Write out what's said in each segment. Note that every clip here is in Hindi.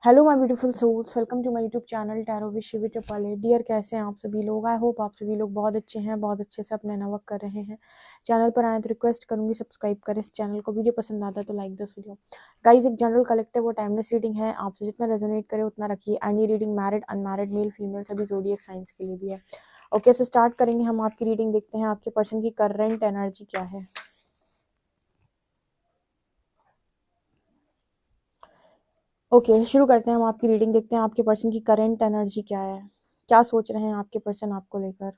Hello my beautiful souls, welcome to my YouTube channel tarot with Shivi triple. Dear, कैसे हैं आप सभी लोग? आई होप आप सभी लोग बहुत अच्छे हैं, बहुत अच्छे से अपना वर्क कर रहे हैं। चैनल पर आए तो रिक्वेस्ट करूंगी सब्सक्राइब करें इस चैनल को। वीडियो पसंद आता है तो लाइक दिस वीडियो। गाइज, एक जनरल कलेक्टिव और टाइमलेस रीडिंग है, आपसे जितना रेजोनेट करे उतना रखिए। एंड ये reading married, unmarried, male female सभी ज़ोडिएक साइंस के लिए भी है। ओके, सो स्टार्ट करेंगे हम आपकी रीडिंग। देखते हैं आपके पर्सन की करंट एनर्जी क्या है। ओके, शुरू करते हैं हम आपकी रीडिंग। देखते हैं आपके पर्सन की करंट एनर्जी क्या है। क्या सोच रहे हैं आपके पर्सन आपको लेकर?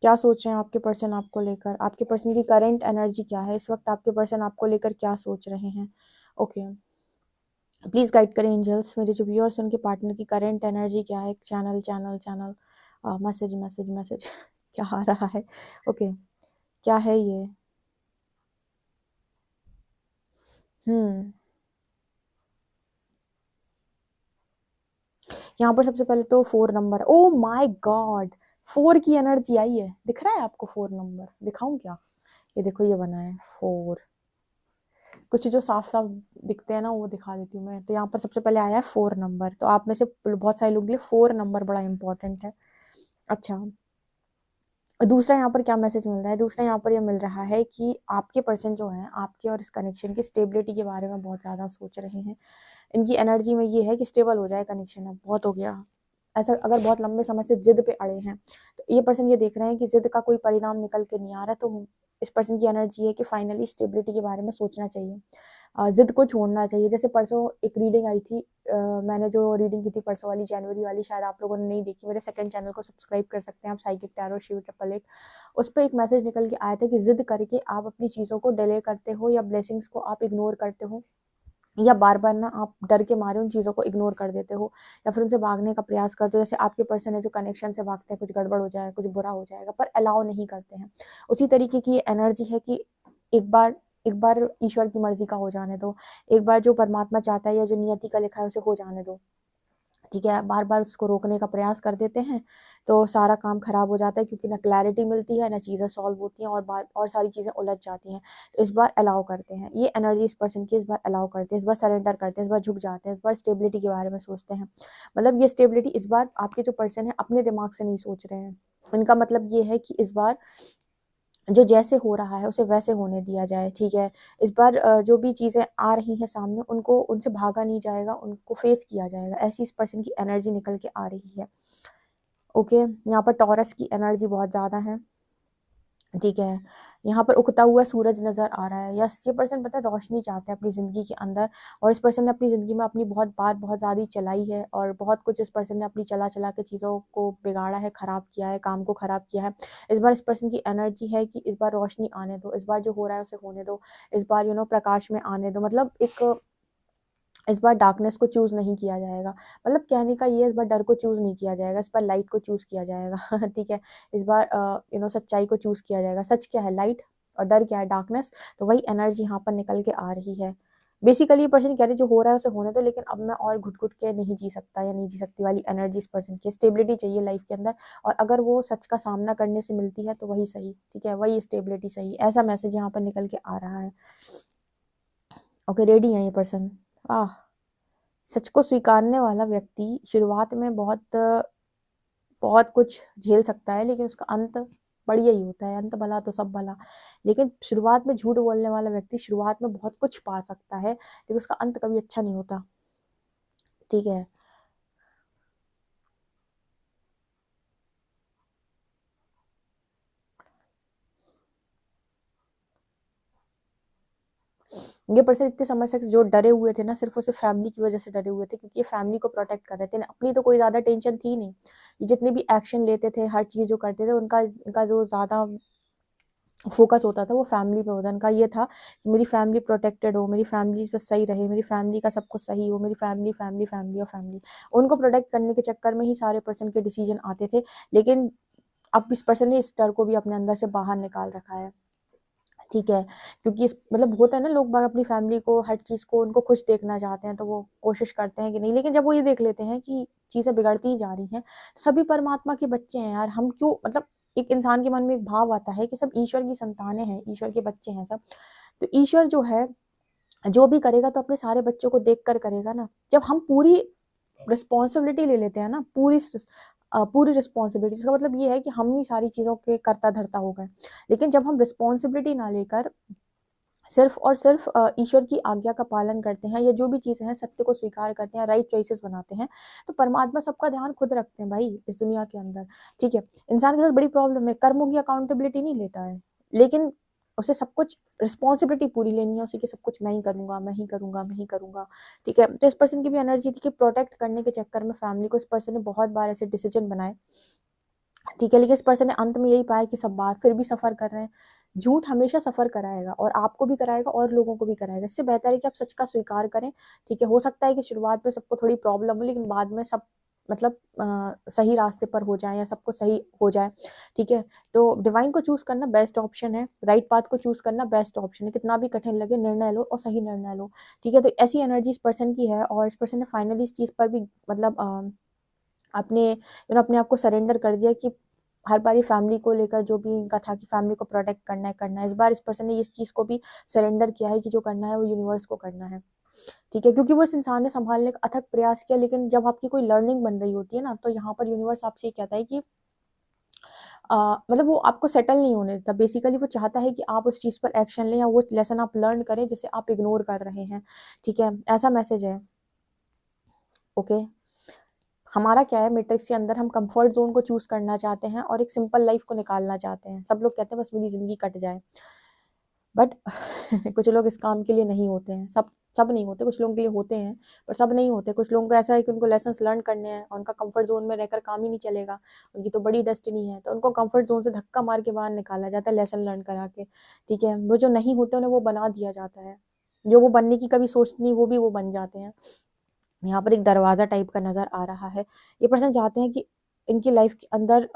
क्या सोच रहे हैं आपके पर्सन आपको लेकर? आपके पर्सन की करंट एनर्जी क्या है इस वक्त? आपके पर्सन आपको लेकर क्या सोच रहे हैं? ओके, प्लीज गाइड करें एंजल्स, मेरे जो व्यूअर्स उनके पार्टनर की करंट एनर्जी क्या है। Channel channel channel, message message message क्या आ रहा है? ओके, क्या है ये? हम्म यहाँ पर सबसे पहले तो 4 नंबर। ओ माय गॉड, 4 की एनर्जी आई है। दिख रहा है आपको 4 नंबर? दिखाऊं क्या? ये देखो, ये बना है 4। कुछ जो साफ साफ दिखते हैं ना, वो दिखा देती हूँ मैं। तो यहाँ पर सबसे पहले आया है 4 नंबर। तो आप में से बहुत सारे लोग के लिए 4 नंबर बड़ा इंपॉर्टेंट है। अच्छा, और दूसरा यहाँ पर क्या मैसेज मिल रहा है? दूसरा यहाँ पर ये मिल रहा है कि आपके पर्सन जो है, आपके और इस कनेक्शन की स्टेबिलिटी के बारे में बहुत ज़्यादा सोच रहे हैं। इनकी एनर्जी में ये है कि स्टेबल हो जाए कनेक्शन, अब बहुत हो गया। ऐसा अगर बहुत लंबे समय से जिद पे अड़े हैं, तो ये पर्सन ये देख रहे हैं कि जिद का कोई परिणाम निकल के नहीं आ रहा। तो इस पर्सन की एनर्जी है कि फाइनली स्टेबिलिटी के बारे में सोचना चाहिए, जिद को छोड़ना चाहिए। जैसे परसों एक रीडिंग आई थी, मैंने जो रीडिंग की थी परसों वाली, जनवरी वाली, शायद आप लोगों ने नहीं देखी। मेरे सेकंड चैनल को सब्सक्राइब कर सकते हैं आप, psychic tarot Shiv triple eight. उस पर एक मैसेज निकल के आया था कि जिद करके आप अपनी चीज़ों को डिले करते हो, या ब्लेसिंग्स को आप इग्नोर करते हो, या बार बार ना आप डर के मारे उन चीज़ों को इग्नोर कर देते हो, या फिर उनसे भागने का प्रयास करते हो। जैसे आपके पर्सन है जो कनेक्शन से भागते हैं, कुछ गड़बड़ हो जाए, कुछ बुरा हो जाएगा, पर अलाउ नहीं करते हैं। उसी तरीके की एनर्जी है कि एक बार ईश्वर की मर्जी का हो जाने दो। एक बार जो परमात्मा चाहता है या जो नियति का लिखा है उसे हो जाने दो। ठीक है, बार बार उसको रोकने का प्रयास कर देते हैं तो सारा काम खराब हो जाता है, क्योंकि ना क्लैरिटी मिलती है, ना चीज़ें सॉल्व होती हैं, और सारी चीज़ें उलझ जाती हैं। तो इस बार अलाउ करते हैं, ये एनर्जी इस पर्सन की। इस बार अलाउ करते हैं, इस बार सरेंडर करते हैं, इस बार झुक जाते हैं, इस बार स्टेबिलिटी के बारे में सोचते हैं। मतलब ये स्टेबिलिटी इस बार आपके जो पर्सन है अपने दिमाग से नहीं सोच रहे हैं। इनका मतलब ये है कि इस बार जो जैसे हो रहा है उसे वैसे होने दिया जाए। ठीक है, इस बार जो भी चीज़ें आ रही हैं सामने, उनको उनसे भागा नहीं जाएगा, उनको फेस किया जाएगा। ऐसी इस पर्सन की एनर्जी निकल के आ रही है। ओके, यहाँ पर टॉरस की एनर्जी बहुत ज़्यादा है। ठीक है, यहाँ पर उगता हुआ सूरज नजर आ रहा है। यस, ये पर्सन पता है रोशनी चाहते हैं अपनी ज़िंदगी के अंदर, और इस पर्सन ने अपनी ज़िंदगी में अपनी बहुत बार बहुत ज़्यादा चलाई है, और बहुत कुछ इस पर्सन ने अपनी चला चला के चीज़ों को बिगाड़ा है, ख़राब किया है, काम को ख़राब किया है। इस बार इस पर्सन की एनर्जी है कि इस बार रोशनी आने दो, इस बार जो हो रहा है उसे होने दो, इस बार प्रकाश में आने दो। मतलब एक इस बार डार्कनेस को चूज नहीं किया जाएगा। मतलब कहने का ये, इस बार डर को चूज नहीं किया जाएगा, इस बार लाइट को चूज किया जाएगा। ठीक है, इस बार सच्चाई को चूज किया जाएगा। सच क्या है? लाइट। और डर क्या है? डार्कनेस। तो वही एनर्जी यहाँ पर निकल के आ रही है। बेसिकली ये पर्सन कह रहे जो हो रहा है उसे होने दो, लेकिन अब मैं और घुट घुट के नहीं जी सकता या नहीं जी सकती वाली एनर्जी इस पर्सन की। स्टेबिलिटी चाहिए लाइफ के अंदर, और अगर वो सच का सामना करने से मिलती है तो वही सही। ठीक है, वही स्टेबिलिटी सही। ऐसा मैसेज यहाँ पर निकल के आ रहा है। ओके, रेडी है ये पर्सन। आह, सच को स्वीकारने वाला व्यक्ति शुरुआत में बहुत बहुत कुछ झेल सकता है, लेकिन उसका अंत बढ़िया ही होता है। अंत भला तो सब भला। लेकिन शुरुआत में झूठ बोलने वाला व्यक्ति शुरुआत में बहुत कुछ पा सकता है, लेकिन उसका अंत कभी अच्छा नहीं होता। ठीक है, ये पर्सन इतने समय से जो डरे हुए थे ना, सिर्फ और सिर्फ फैमिली की वजह से डरे हुए थे, क्योंकि ये फैमिली को प्रोटेक्ट कर रहे थे। अपनी तो कोई ज्यादा टेंशन थी नहीं। ये जितने भी एक्शन लेते थे, हर चीज जो करते थे, उनका उनका जो ज्यादा फोकस होता था वो फैमिली पे होता। उनका ये था कि मेरी फैमिली प्रोटेक्टेड हो, मेरी फैमिली पे सही रहे, मेरी फैमिली का सब कुछ सही हो, मेरी फैमिली फैमिली फैमिली और फैमिली। उनको प्रोटेक्ट करने के चक्कर में ही सारे पर्सन के डिसीजन आते थे। लेकिन अब इस पर्सन ने इस डर को भी अपने अंदर से बाहर निकाल रखा है। ठीक है, क्योंकि इस मतलब होता है ना, लोग बाग अपनी फैमिली को, हर चीज को उनको खुश देखना चाहते हैं, तो वो कोशिश करते हैं कि नहीं। लेकिन जब वो ये देख लेते हैं कि चीजें बिगड़ती ही जा रही हैं, सभी परमात्मा के बच्चे हैं यार, हम क्यों, मतलब एक इंसान के मन में एक भाव आता है कि सब ईश्वर की संतानें हैं, ईश्वर के बच्चे हैं सब। तो ईश्वर जो है जो भी करेगा तो अपने सारे बच्चों को देख कर करेगा ना। जब हम पूरी रिस्पॉन्सिबिलिटी ले लेते हैं ना, पूरी रिस्पॉन्सिबिलिटी, इसका मतलब ये है कि हम ही सारी चीज़ों के करता धरता हो गए। लेकिन जब हम रिस्पॉन्सिबिलिटी ना लेकर सिर्फ और सिर्फ ईश्वर की आज्ञा का पालन करते हैं, या जो भी चीज़ें हैं सत्य को स्वीकार करते हैं, राइट चॉइसेस बनाते हैं, तो परमात्मा सबका ध्यान खुद रखते हैं भाई इस दुनिया के अंदर। ठीक है, इंसान के साथ बड़ी प्रॉब्लम है, कर्मों की अकाउंटेबिलिटी नहीं लेता है, लेकिन उसे सब कुछ रिस्पॉन्सिबिलिटी पूरी लेनी है, उसे कि सब कुछ मैं ही करूंगा, मैं ही करूंगा, मैं ही करूंगा। ठीक है, तो इस पर्सन की भी एनर्जी थी कि प्रोटेक्ट करने के चक्कर में फैमिली को इस पर्सन ने बहुत बार ऐसे डिसीजन बनाए। ठीक है, लेकिन इस पर्सन ने अंत में यही पाया कि सब बार फिर भी सफर कर रहे हैं। झूठ हमेशा सफर कराएगा, और आपको भी कराएगा और लोगों को भी कराएगा। इससे बेहतर है कि आप सच का स्वीकार करें। ठीक है, हो सकता है कि शुरुआत में सबको थोड़ी प्रॉब्लम हो, लेकिन बाद में सब मतलब सही रास्ते पर हो जाए, या सबको सही हो जाए। ठीक है, तो डिवाइन को चूज करना बेस्ट ऑप्शन है, राइट पाथ को चूज करना बेस्ट ऑप्शन है। कितना भी कठिन लगे, निर्णय लो और सही निर्णय लो। ठीक है, तो ऐसी एनर्जी इस पर्सन की है, और इस पर्सन ने फाइनली इस चीज पर भी मतलब अपने आप को सरेंडर कर दिया कि हर बार ये फैमिली को लेकर जो भी इनका था कि फैमिली को प्रोटेक्ट करना है, इस बार इस पर्सन ने इस चीज़ को भी सरेंडर किया है कि जो करना है वो यूनिवर्स को करना है। ठीक है, क्योंकि वो इस इंसान ने संभालने का अथक प्रयास किया, लेकिन जब आपकी कोई लर्निंग बन रही होती है ना, तो यहाँ पर यूनिवर्स आपसे ये कहता है कि मतलब वो आपको सेटल नहीं होने देता। बेसिकली वो चाहता है कि आप उस चीज़ पर एक्शन लें, या वो लेसन आप लर्न करें जिसे आप इग्नोर कर रहे हैं। ठीक है, ऐसा मैसेज है। ओके, हमारा क्या है, मैट्रिक्स के अंदर हम कंफर्ट जोन को चूज करना चाहते हैं और एक सिंपल लाइफ को निकालना चाहते हैं। सब लोग कहते हैं बस मेरी जिंदगी कट जाए, बट कुछ लोग इस काम के लिए नहीं होते हैं। सब सब नहीं होते, कुछ लोगों के लिए होते हैं, पर सब नहीं होते। कुछ लोगों को ऐसा है कि उनको लेसन्स लर्न करने हैं, और उनका कंफर्ट जोन में रहकर काम ही नहीं चलेगा, उनकी तो बड़ी डेस्टिनी है, तो उनको कंफर्ट जोन से धक्का मार के बाहर निकाला जाता है, लेसन लर्न करा के। ठीक है, वो जो नहीं होते उन्हें वो बना दिया जाता है, जो वो बनने की कभी सोचते नहीं वो भी वो बन जाते हैं। यहाँ पर एक दरवाजा टाइप का नजर आ रहा है। ये पर्सन चाहते हैं कि इनकी लाइफ के अंदर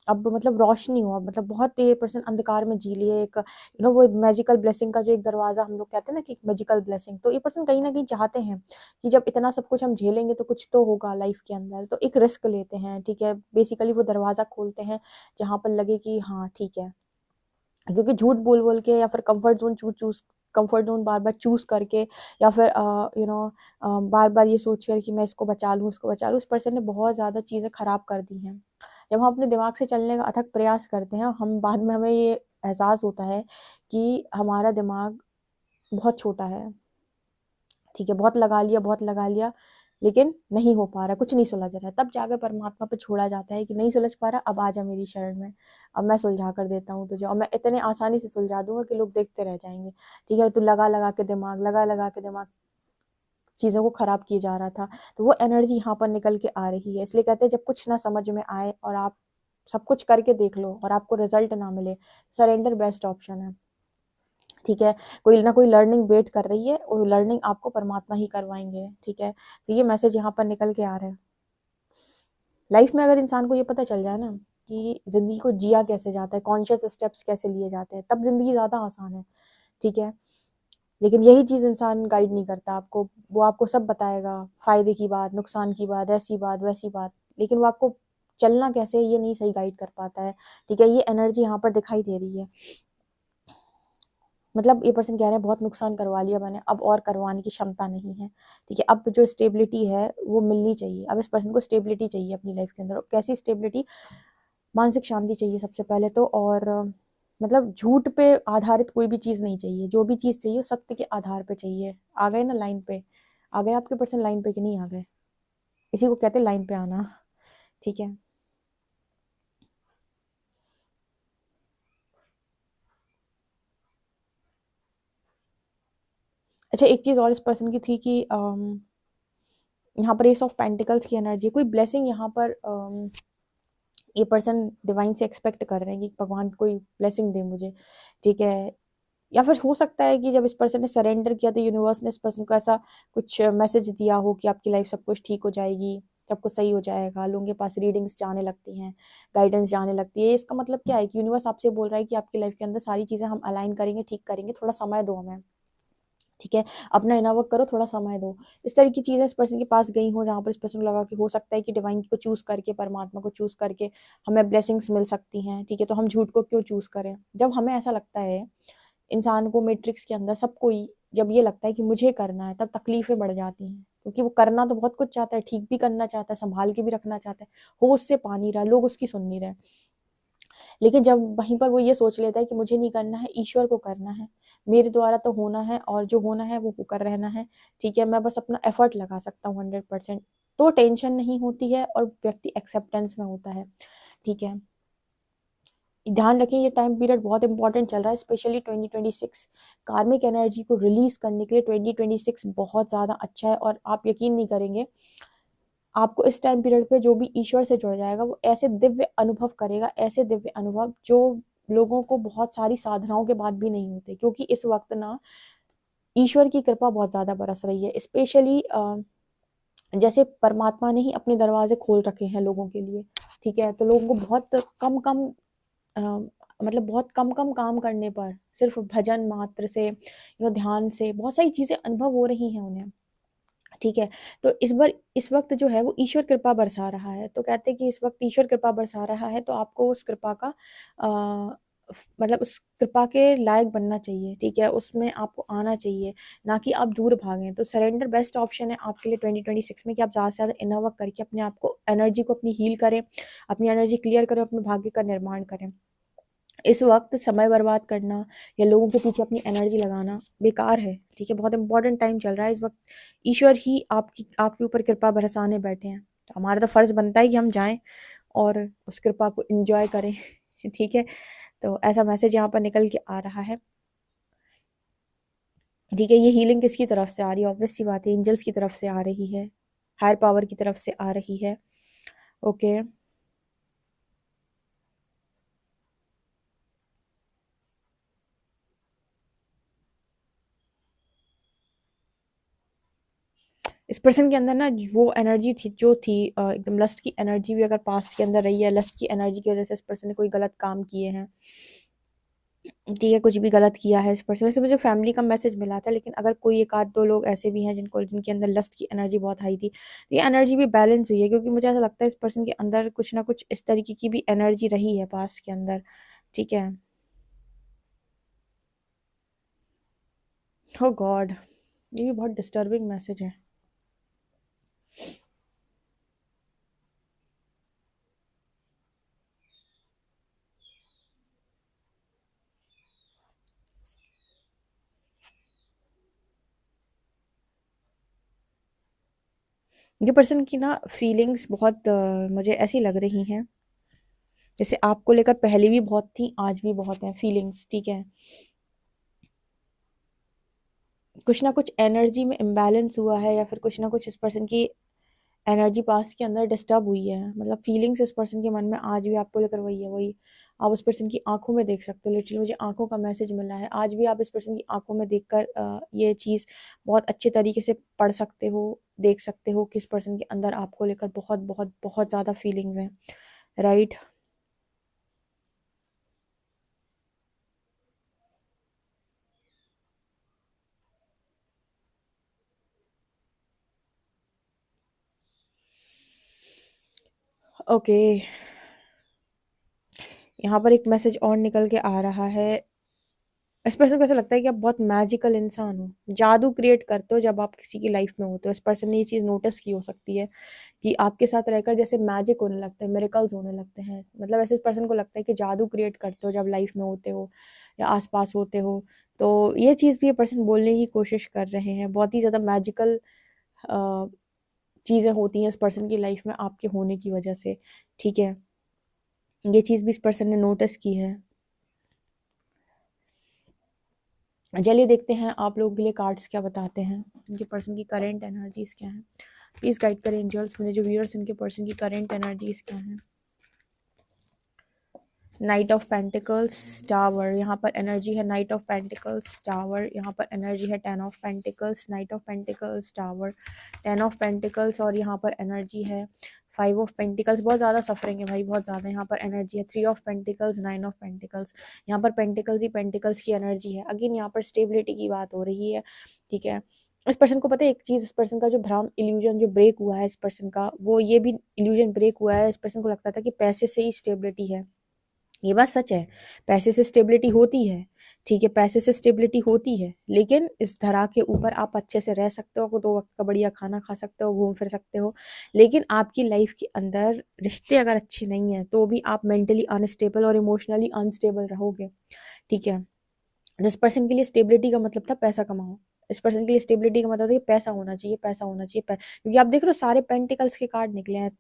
अब मतलब रोशनी हो, मतलब बहुत ये पर्सन अंधकार में जी लिए एक वो मैजिकल ब्लेसिंग का जो एक दरवाजा हम लोग कहते हैं ना कि एक मैजिकल ब्लेसिंग, तो ये पर्सन कहीं ना कहीं चाहते हैं कि जब इतना सब कुछ हम झेलेंगे तो कुछ तो होगा लाइफ के अंदर, तो एक रिस्क लेते हैं। ठीक है, बेसिकली वो दरवाजा खोलते हैं जहाँ पर लगे कि हाँ ठीक है, क्योंकि झूठ बोल बोल के या फिर कंफर्ट जोन बार बार चूज करके, या फिर बार बार ये सोच कर कि मैं इसको बचा लूँ, उसको बचा लूँ, इस पर्सन ने बहुत ज़्यादा चीज़ें खराब कर दी हैं। जब हम अपने दिमाग से चलने का अथक प्रयास करते हैं, हम बाद में हमें ये एहसास होता है कि हमारा दिमाग बहुत छोटा है। ठीक है, बहुत लगा लिया, लेकिन नहीं हो पा रहा, कुछ नहीं सुलझ रहा है। तब जाकर परमात्मा पे छोड़ा जाता है कि नहीं सुलझ पा रहा, अब आ जा मेरी शरण में, अब मैं सुलझा कर देता हूँ तुझे, और मैं इतने आसानी से सुलझा दूंगा कि लोग देखते रह जाएंगे। ठीक है, तू लगा लगा के दिमाग चीज़ों को खराब किए जा रहा था, तो वो एनर्जी यहाँ पर निकल के आ रही है। इसलिए कहते हैं जब कुछ ना समझ में आए और आप सब कुछ करके देख लो और आपको रिजल्ट ना मिले, सरेंडर बेस्ट ऑप्शन है। ठीक है, कोई ना कोई लर्निंग वेट कर रही है, और लर्निंग आपको परमात्मा ही करवाएंगे। ठीक है, तो ये मैसेज यहाँ पर निकल के आ रहा है। लाइफ में अगर इंसान को ये पता चल जाए ना कि जिंदगी को जिया कैसे जाता है, कॉन्शियस स्टेप्स कैसे लिए जाते हैं, तब जिंदगी ज्यादा आसान है। ठीक है, लेकिन यही चीज इंसान गाइड नहीं करता आपको। वो आपको सब बताएगा, फायदे की बात, नुकसान की बात, ऐसी बात वैसी बात, लेकिन वो आपको चलना कैसे है ये नहीं सही गाइड कर पाता है। ठीक है, ये एनर्जी यहाँ पर दिखाई दे रही है। मतलब ये पर्सन कह रहे हैं बहुत नुकसान करवा लिया मैंने, अब और करवाने की क्षमता नहीं है। ठीक है, अब जो स्टेबिलिटी है वो मिलनी चाहिए। अब इस पर्सन को स्टेबिलिटी चाहिए अपनी लाइफ के अंदर। कैसी स्टेबिलिटी? मानसिक शांति चाहिए सबसे पहले तो, और मतलब झूठ पे आधारित कोई भी चीज़ नहीं चाहिए। जो भी चीज़ चाहिए सत्य के आधार पे चाहिए। आ गए ना लाइन पे? आ गए आपके पर्सन लाइन पे कि नहीं आ गए? इसी को कहते हैं लाइन पे आना। ठीक है, अच्छा एक चीज़ और इस पर्सन की थी कि यहाँ पर एस ऑफ पेंटिकल्स की एनर्जी, कोई ब्लेसिंग यहाँ पर ये पर्सन डिवाइन से एक्सपेक्ट कर रहे हैं कि भगवान कोई ब्लेसिंग दे मुझे। ठीक है, या फिर हो सकता है कि जब इस पर्सन ने सरेंडर किया तो यूनिवर्स ने इस पर्सन को ऐसा कुछ मैसेज दिया हो कि आपकी लाइफ सब कुछ ठीक हो जाएगी, सब कुछ सही हो जाएगा। लोगों के पास रीडिंग्स जाने लगती हैं, गाइडेंस जाने लगती है। इसका मतलब क्या है कि यूनिवर्स आपसे बोल रहा है कि आपकी लाइफ के अंदर सारी चीज़ें हम अलाइन करेंगे, ठीक करेंगे, थोड़ा समय दो हमें। ठीक है, अपना इनर वर्क करो, थोड़ा समय दो। इस तरह की चीज़ें इस पर्सन के पास गई हो, जहाँ पर इस पर्सन को लगा कि हो सकता है कि डिवाइन को चूज करके, परमात्मा को चूज करके हमें ब्लेसिंग्स मिल सकती हैं। ठीक है, तो हम झूठ को क्यों चूज करें? जब हमें ऐसा लगता है इंसान को मैट्रिक्स के अंदर सब कोई, जब ये लगता है कि मुझे करना है, तब तकलीफें बढ़ जाती हैं, क्योंकि वो करना तो बहुत कुछ चाहता है, ठीक भी करना चाहता है, संभाल के भी रखना चाहता है, हो उससे पा नहीं रहा, लोग उसकी सुन नहीं रहे। लेकिन जब वहीं पर वो ये सोच लेता है कि मुझे नहीं करना है, ईश्वर को करना है, मेरे द्वारा तो होना है, और जो होना है वो होकर रहना है, ठीक है, मैं बस अपना एफर्ट लगा सकता हूँ 100%, तो टेंशन नहीं होती है और व्यक्ति एक्सेप्टेंस में होता है, ठीक है। ध्यान रखें ये टाइम पीरियड बहुत इंपॉर्टेंट चल रहा है, स्पेशली 2026 कार्मिक एनर्जी को रिलीज करने के लिए 2026 बहुत ज़्यादा अच्छा है। और आप यकीन नहीं करेंगे, आपको इस टाइम पीरियड पे जो भी ईश्वर से जुड़ जाएगा वो ऐसे दिव्य अनुभव करेगा, ऐसे दिव्य अनुभव जो लोगों को बहुत सारी साधनाओं के बाद भी नहीं होते, क्योंकि इस वक्त ना ईश्वर की कृपा बहुत ज़्यादा बरस रही है। स्पेशली जैसे परमात्मा ने ही अपने दरवाजे खोल रखे हैं लोगों के लिए, ठीक है, तो लोगों को बहुत कम कम अ, मतलब बहुत कम कम काम करने पर, सिर्फ भजन मात्र से, ध्यान से बहुत सारी चीज़ें अनुभव हो रही हैं उन्हें, ठीक है। तो इस वक्त जो है वो ईश्वर कृपा बरसा रहा है, तो कहते हैं कि इस वक्त ईश्वर कृपा बरसा रहा है, तो आपको उस कृपा का मतलब उस कृपा के लायक बनना चाहिए, ठीक है, उसमें आपको आना चाहिए, ना कि आप दूर भागें। तो सरेंडर बेस्ट ऑप्शन है आपके लिए 2026 में, कि आप ज़्यादा से ज़्यादा इनर वर्क करके अपने आप को, एनर्जी को अपनी हील करें, अपनी एनर्जी क्लियर करें, अपने भाग्य का निर्माण करें। इस वक्त समय बर्बाद करना या लोगों के पीछे अपनी एनर्जी लगाना बेकार है, ठीक है, बहुत इंपॉर्टेंट टाइम चल रहा है इस वक्त। ईश्वर ही आपके ऊपर कृपा बरसाने बैठे हैं, तो हमारा तो फर्ज बनता है कि हम जाएं और उस कृपा को एंजॉय करें ठीक है। तो ऐसा मैसेज यहाँ पर निकल के आ रहा है, ठीक है। ये हीलिंग किसकी तरफ से आ रही है? ऑब्वियस सी बात है, एंजल्स की तरफ से आ रही है, हायर पावर की तरफ से आ रही है, ओके। इस पर्सन के अंदर ना वो एनर्जी थी जो थी, एकदम लस्ट की एनर्जी भी अगर पास्ट के अंदर रही है, लस्ट की एनर्जी की वजह से इस पर्सन ने कोई गलत काम किए हैं, ठीक है, कुछ भी गलत किया है इस पर्सन। वैसे मुझे फैमिली का मैसेज मिला था, लेकिन अगर कोई एक आध दो लोग ऐसे भी हैं जिनके अंदर लस्ट की एनर्जी बहुत हाई थी, तो ये एनर्जी भी बैलेंस हुई है, क्योंकि मुझे ऐसा लगता है इस पर्सन के अंदर कुछ ना कुछ इस तरीके की भी एनर्जी रही है पास्ट के अंदर, ठीक है। ओ गॉड, ये भी बहुत डिस्टर्बिंग मैसेज है। ये पर्सन की ना फीलिंग्स बहुत मुझे ऐसी लग रही हैं जैसे आपको लेकर पहले भी बहुत थी, आज भी बहुत है फीलिंग्स, ठीक है। कुछ ना कुछ एनर्जी में इम्बैलेंस हुआ है, या फिर कुछ ना कुछ इस पर्सन की एनर्जी पास्ट के अंदर डिस्टर्ब हुई है, मतलब फीलिंग्स इस पर्सन के मन में आज भी आपको लेकर वही है, वही आप उस पर्सन की आंखों में देख सकते हो। लिटरली मुझे आंखों का मैसेज मिला है, आज भी आप इस पर्सन की आंखों में देखकर ये चीज़ बहुत अच्छे तरीके से पढ़ सकते हो, देख सकते हो कि इस पर्सन के अंदर आपको लेकर बहुत बहुत बहुत ज़्यादा फीलिंग्स हैं, राइट। ओके, यहाँ पर एक मैसेज और निकल के आ रहा है। इस पर्सन को ऐसा लगता है कि आप बहुत मैजिकल इंसान हो, जादू क्रिएट करते हो जब आप किसी की लाइफ में होते हो। इस पर्सन ने ये चीज़ नोटिस की हो सकती है कि आपके साथ रहकर जैसे मैजिक होने लगते हैं, मिरेकल्स होने लगते हैं, मतलब ऐसे इस पर्सन को लगता है कि जादू क्रिएट करते हो जब लाइफ में होते हो या आसपास होते हो। तो ये चीज़ भी ये पर्सन बोलने की कोशिश कर रहे हैं, बहुत ही ज़्यादा मैजिकल चीज़ें होती हैं इस पर्सन की लाइफ में आपके होने की वजह से, ठीक है। ये चीज़ भी इस पर्सन ने नोटिस की है। चलिए देखते हैं आप लोग के लिए कार्ड्स क्या बताते हैं, उनके पर्सन की करेंट एनर्जीज क्या हैं। प्लीज़ गाइड करें एंजल्स, मेरे जो व्यूअर्स उनके पर्सन की करेंट एनर्जीज क्या हैं। नाइट ऑफ पेंटिकल्स टावर, यहाँ पर एनर्जी है नाइट ऑफ पेंटिकल्स टावर, यहाँ पर एनर्जी है 10 of pentacles, night of pentacles tower, 10 of pentacles, और यहाँ पर एनर्जी है 5 ऑफ पेंटिकल्स। बहुत ज़्यादा सफरिंग है भाई, बहुत ज़्यादा। यहाँ पर एनर्जी है 3 ऑफ पेंटिकल्स, 9 ऑफ पेंटिकल्स। यहाँ पर पेंटिकल्स ही पेंटिकल्स की एनर्जी है। अगेन यहाँ पर स्टेबिलिटी की बात हो रही है, ठीक है। इस पर्सन को पता है एक चीज़, इस पर्सन का जो भ्रम इल्यूजन जो ब्रेक हुआ है इस पर्सन का, वो ये भी इल्यूजन ब्रेक हुआ है। इस पर्सन को लगता था कि पैसे से ही स्टेबिलिटी है, ये बात सच है, पैसे से स्टेबिलिटी होती है, ठीक है, पैसे से स्टेबिलिटी होती है, लेकिन इस धरा के ऊपर आप अच्छे से रह सकते हो, 2 वक़्त का बढ़िया खाना खा सकते हो, घूम फिर सकते हो, लेकिन आपकी लाइफ़ के अंदर रिश्ते अगर अच्छे नहीं हैं, तो भी आप मेंटली अनस्टेबल और इमोशनली अनस्टेबल रहोगे, ठीक है? जिस पर्सन के लिए स्टेबिलिटी का मतलब था पैसा कमाओ, इस पर्सन के लिए स्टेबिलिटी का मतलब है कि पैसा होना चाहिए, पैसा होना चाहिए, क्योंकि आप देख रहे हो सारे पेंटिकल्स के कार्ड निकले हैं,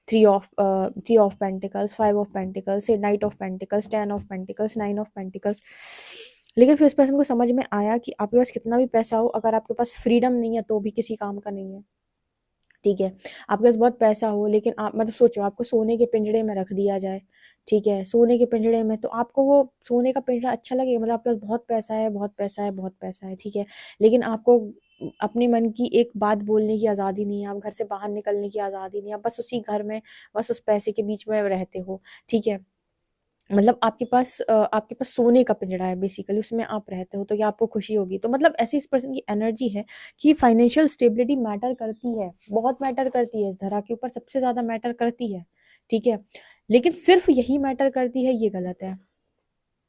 3 of pentacles, 5 of pentacles, night of pentacles, 10 of pentacles, 9 of pentacles. लेकिन फिर इस पर्सन को समझ में आया कि आपके पास कितना भी पैसा हो, अगर आपके पास फ्रीडम नहीं है तो भी किसी काम का नहीं है, ठीक है? आपके पास बहुत पैसा हो, लेकिन आप मतलब सोचो आपको सोने के पिंजड़े में रख दिया जाए, ठीक है? सोने के पिंजड़े में, तो आपको वो सोने का पिंजड़ा अच्छा लगेगा? मतलब आपके पास बहुत पैसा है, बहुत पैसा है, बहुत पैसा है, ठीक है? लेकिन आपको अपने मन की एक बात बोलने की आज़ादी नहीं है, आप घर से बाहर निकलने की आज़ादी नहीं है, आप बस उसी घर में, बस उस पैसे के बीच में रहते हो, ठीक है? मतलब आपके पास सोने का पिंजड़ा है बेसिकली, उसमें आप रहते हो, तो क्या आपको खुशी होगी? तो मतलब ऐसी इस पर्सन की एनर्जी है कि फाइनेंशियल स्टेबिलिटी मैटर करती है, बहुत मैटर करती है, इस धरा के ऊपर सबसे ज़्यादा मैटर करती है, ठीक है? लेकिन सिर्फ यही मैटर करती है, ये गलत है।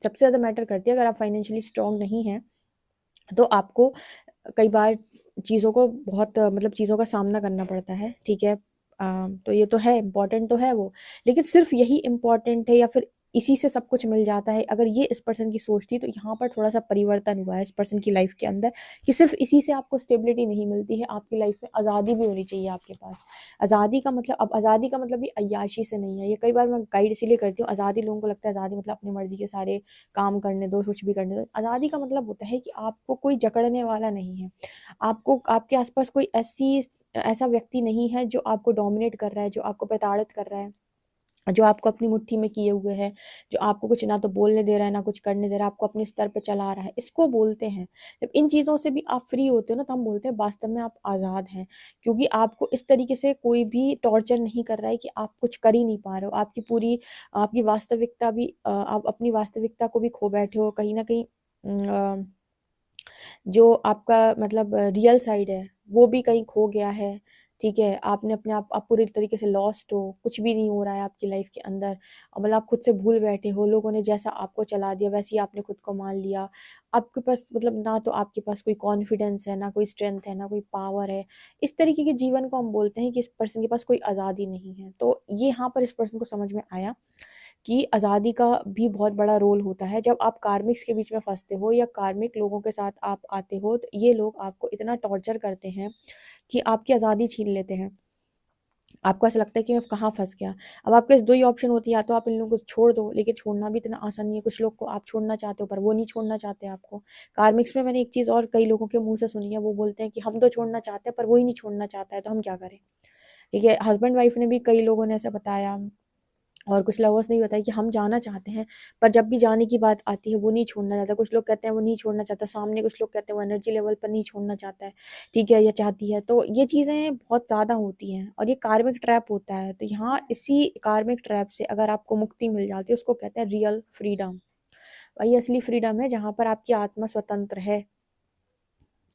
सबसे ज़्यादा मैटर करती है, अगर आप फाइनेंशियली स्ट्रांग नहीं हैं, तो आपको कई बार चीज़ों को बहुत मतलब चीज़ों का सामना करना पड़ता है, ठीक है? तो ये तो है, इम्पोर्टेंट तो है वो, लेकिन सिर्फ़ यही इम्पोर्टेंट है या फिर इसी से सब कुछ मिल जाता है? अगर ये इस पर्सन की सोच थी, तो यहाँ पर थोड़ा-सा परिवर्तन हुआ है इस पर्सन की लाइफ़ के अंदर, कि सिर्फ़ इसी से आपको स्टेबिलिटी नहीं मिलती है, आपकी लाइफ़ में आज़ादी भी होनी चाहिए आपके पास। आज़ादी का मतलब, अब आज़ादी का मतलब ये अय्याशी से नहीं है, ये कई बार मैं गाइड इसीलिए करती हूँ, आज़ादी लोगों को लगता है आज़ादी मतलब अपनी मर्ज़ी के सारे काम करने दो, कुछ भी करने दो। आज़ादी का मतलब होता है कि आपको कोई जकड़ने वाला नहीं है। आपको आपके आस-पास कोई ऐसा व्यक्ति नहीं है जो आपको डोमिनेट कर रहा है, जो आपको प्रताड़ित कर रहा है, जो आपको अपनी मुट्ठी में किए हुए है, जो आपको कुछ ना तो बोलने दे रहा है, ना कुछ करने दे रहा है, आपको अपने स्तर पे चला रहा है, इसको बोलते हैं। जब इन चीज़ों से भी आप फ्री होते हो ना, तो हम बोलते हैं वास्तव में आप आज़ाद हैं। क्योंकि आपको इस तरीके से कोई भी टॉर्चर नहीं कर रहा है कि आप कुछ कर ही नहीं पा रहे हो। आपकी वास्तविकता भी आप अपनी वास्तविकता को भी खो बैठे हो कहीं न कहीं। जो आपका मतलब रियल साइड है, वो भी कहीं खो गया है, ठीक है? आपने अपने आप पूरी तरीके से लॉस्ट हो, कुछ भी नहीं हो रहा है आपकी लाइफ़ के अंदर। मतलब आप खुद से भूल बैठे हो, लोगों ने जैसा आपको चला दिया, वैसे ही आपने खुद को मान लिया। आपके पास मतलब ना तो आपके पास कोई कॉन्फिडेंस है, ना कोई स्ट्रेंथ है, ना कोई पावर है। इस तरीके के जीवन को हम बोलते हैं कि इस पर्सन के पास कोई आज़ादी नहीं है। तो ये यहाँ पर इस पर्सन को समझ में आया कि आज़ादी का भी बहुत बड़ा रोल होता है। जब आप कार्मिक्स के बीच में फँसते हो या कार्मिक लोगों के साथ आप आते हो, तो ये लोग आपको इतना टॉर्चर करते हैं कि आपकी आज़ादी छीन लेते हैं। आपको ऐसा लगता है कि मैं कहाँ फँस गया। अब आपके पास 2 ही ऑप्शन होती है, या तो आप इन लोगों को छोड़ दो, लेकिन छोड़ना भी इतना आसान नहीं है। कुछ लोग को आप छोड़ना चाहते हो, पर वो नहीं छोड़ना चाहते आपको। कार्मिक्स में मैंने एक चीज़ और कई लोगों के मुँह से सुनी है, वो बोलते हैं कि हम तो छोड़ना चाहते हैं, पर वो ही नहीं छोड़ना चाहता है, तो हम क्या करें? ठीक है, हस्बैंड-वाइफ ने भी कई लोगों ने ऐसा बताया, और कुछ लवर्स ने भी बताया कि हम जाना चाहते हैं, पर जब भी जाने की बात आती है वो नहीं छोड़ना चाहता। कुछ लोग कहते हैं वो नहीं छोड़ना चाहता, सामने कुछ लोग कहते हैं वो एनर्जी लेवल पर नहीं छोड़ना चाहता है, ठीक है, या चाहती है। तो ये चीज़ें बहुत ज़्यादा होती हैं और ये कार्मिक ट्रैप होता है। तो यहाँ इसी कार्मिक ट्रैप से अगर आपको मुक्ति मिल जाती है, उसको कहते हैं रियल फ्रीडम। वही असली फ्रीडम है जहाँ पर आपकी आत्मा स्वतंत्र है,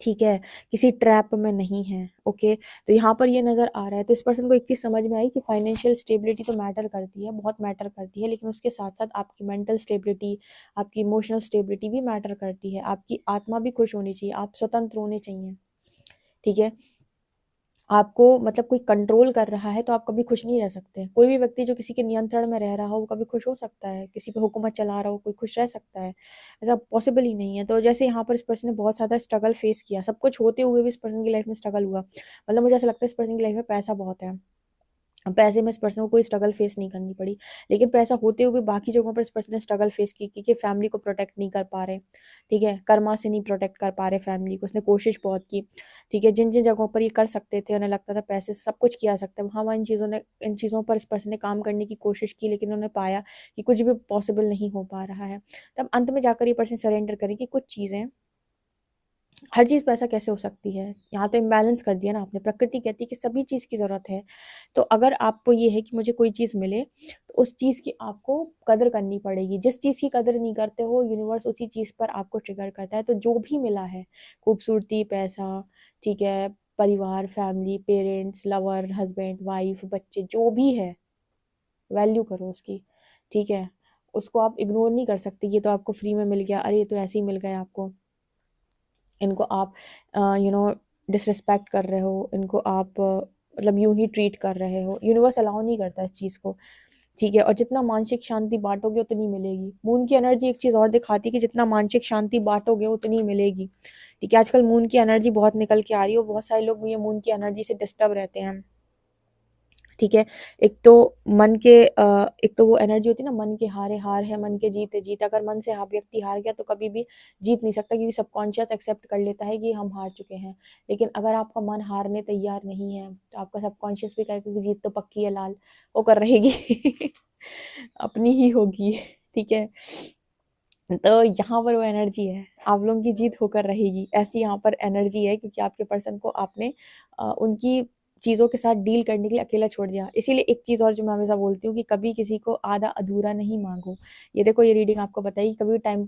ठीक है, किसी ट्रैप में नहीं है, ओके। तो यहाँ पर ये नज़र आ रहा है, तो इस पर्सन को एक चीज़ समझ में आई कि फाइनेंशियल स्टेबिलिटी तो मैटर करती है, बहुत मैटर करती है, लेकिन उसके साथ-साथ आपकी मेंटल स्टेबिलिटी, आपकी इमोशनल स्टेबिलिटी भी मैटर करती है। आपकी आत्मा भी खुश होनी चाहिए, आप स्वतंत्र होने चाहिए, ठीक है। आपको मतलब कोई कंट्रोल कर रहा है तो आप कभी खुश नहीं रह सकते। कोई भी व्यक्ति जो किसी के नियंत्रण में रह रहा हो, वो कभी खुश हो सकता है? किसी पे हुकूमत चला रहा हो, कोई खुश रह सकता है? ऐसा पॉसिबल ही नहीं है। तो जैसे यहाँ पर इस पर्सन ने बहुत ज़्यादा स्ट्रगल फेस किया, सब कुछ होते हुए भी इस पर्सन की लाइफ में स्ट्रगल हुआ। मतलब मुझे ऐसा लगता है इस पर्सन की लाइफ में पैसा बहुत है। पैसे में इस पर्सन को कोई स्ट्रगल फेस नहीं करनी पड़ी। लेकिन पैसा होते हुए भी बाकी जगहों पर इस पर्सन ने स्ट्रगल फेस की, क्योंकि फैमिली को प्रोटेक्ट नहीं कर पा रहे, ठीक है? कर्मा से नहीं प्रोटेक्ट कर पा रहे फैमिली को, उसने कोशिश बहुत की, ठीक है? जिन-जिन जगहों पर ये कर सकते थे, उन्हें लगता था पैसे से सब कुछ किया जा सकता है, वहाँ-वहाँ इन चीज़ों पर इस पर्सन ने काम करने की कोशिश की, लेकिन उन्होंने पाया कि कुछ भी पॉसिबल नहीं हो पा रहा है। तब अंत में जाकर ये पर्सन सरेंडर करें कि कुछ चीज़ें, हर चीज़ पैसा कैसे हो सकती है? यहाँ तो इम्बैलेंस कर दिया ना आपने। प्रकृति कहती है कि सभी चीज़ की ज़रूरत है। तो अगर आपको ये है कि मुझे कोई चीज़ मिले, तो उस चीज़ की आपको कदर करनी पड़ेगी। जिस चीज़ की कदर नहीं करते हो, यूनिवर्स उसी चीज़ पर आपको ट्रिगर करता है। तो जो भी मिला है, खूबसूरती, पैसा, ठीक है, परिवार, family, parents, lover, husband, wife, बच्चे, जो भी है, वैल्यू करो उसकी, ठीक है? उसको आप इग्नोर नहीं कर सकते, ये तो आपको फ्री में मिल गया, अरे ये तो ऐसे ही मिल गया आपको, इनको आप डिसरिस्पेक्ट कर रहे हो, इनको आप मतलब यूं ही ट्रीट कर रहे हो। यूनिवर्स अलाउ नहीं करता इस चीज़ को, ठीक है। और जितना मानसिक शांति बांटोगे उतनी मिलेगी। मून की एनर्जी एक चीज़ और दिखाती है कि जितना मानसिक शांति बांटोगे उतनी मिलेगी, ठीक है। आजकल मून की एनर्जी बहुत निकल के आ रही है और बहुत सारे लोग ये मून की एनर्जी से डिस्टर्ब रहते हैं, ठीक है। एक तो मन के एक तो वो एनर्जी होती है ना, मन के हारे हार है, मन के जीते जीत। अगर मन से व्यक्ति हार गया तो कभी भी जीत नहीं सकता, क्योंकि सबकॉन्शियस एक्सेप्ट कर लेता है कि हम हार चुके हैं। लेकिन अगर आपका मन हारने तैयार नहीं है तो आपका सबकॉन्शियस भी कहेगा कि जीत तो पक्की है लाल, वो कर रहेगी अपनी ही होगी, ठीक है। तो यहाँ पर वो एनर्जी है, आप लोगों की जीत होकर रहेगी, ऐसी यहाँ पर एनर्जी है, क्योंकि आपके पर्सन को आपने उनकी चीज़ों के साथ डील करने के लिए अकेला छोड़ दिया। इसीलिए एक चीज़ और जो मैं हमेशा बोलती हूँ कि कभी किसी को आधा अधूरा नहीं मांगो। ये देखो, ये रीडिंग आपको बताइए, कभी भी टाइम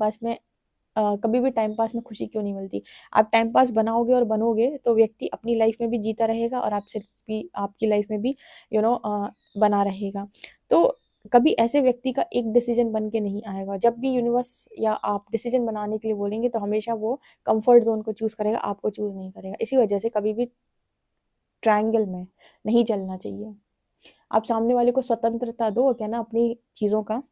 पास में खुशी क्यों नहीं मिलती। आप टाइम पास बनाओगे और बनोगे तो व्यक्ति अपनी लाइफ में भी जीता रहेगा और आपसे भी आपकी लाइफ में भी बना रहेगा। तो कभी ऐसे व्यक्ति का एक डिसीजन बन के नहीं आएगा। जब भी यूनिवर्स या आप डिसीजन बनाने के लिए बोलेंगे तो हमेशा वो कंफर्ट जोन को चूज करेगा, आपको चूज नहीं करेगा। इसी वजह से कभी भी ट्रायंगल में नहीं चलना चाहिए। आप सामने वाले को स्वतंत्रता दो, क्या ना, अपनी चीज़ों का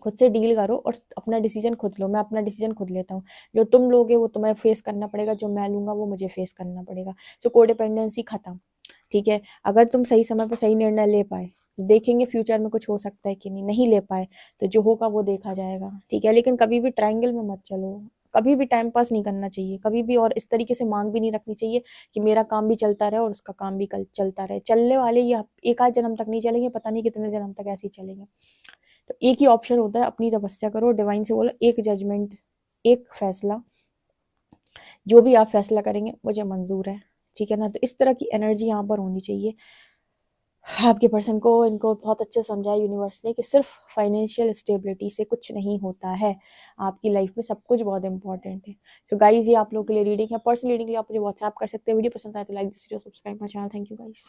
खुद से डील करो और अपना डिसीजन खुद लो। मैं अपना डिसीजन खुद लेता हूँ, जो तुम लोगे वो तुम्हें फेस करना पड़ेगा, जो मैं लूँगा वो मुझे फेस करना पड़ेगा। सो कोडिपेंडेंसी खत्म, ठीक है। अगर तुम सही समय पर सही निर्णय ले पाए, देखेंगे फ्यूचर में कुछ हो सकता है कि नहीं ले पाए तो जो होगा वो देखा जाएगा, ठीक है। लेकिन कभी भी ट्रायंगल में मत चलो, कभी भी टाइम पास नहीं करना चाहिए कभी भी, और इस तरीके से मांग भी नहीं रखनी चाहिए कि मेरा काम भी चलता रहे और उसका काम भी कल चलता रहे। चलने वाले ये एक आध जन्म तक नहीं चलेंगे, पता नहीं कितने जन्म तक ऐसे ही चलेंगे। तो एक ही ऑप्शन होता है, अपनी तपस्या करो, डिवाइन से बोलो एक जजमेंट, एक फैसला, जो भी आप फैसला करेंगे मुझे मंजूर है, ठीक है ना। तो इस तरह की एनर्जी यहाँ पर होनी चाहिए। आपके पर्सन को इनको बहुत अच्छे समझाया यूनिवर्स ने कि सिर्फ फाइनेंशियल स्टेबिलिटी से कुछ नहीं होता है, आपकी लाइफ में सब कुछ बहुत इंपॉर्टेंट है। सो गाइज, ये आप लोगों के लिए रीडिंग है। पर्सनल रीडिंग के लिए आप मुझे व्हाट्सएप कर सकते हैं। वीडियो पसंद आए तो like this video, subscribe my channel. Thank you guys.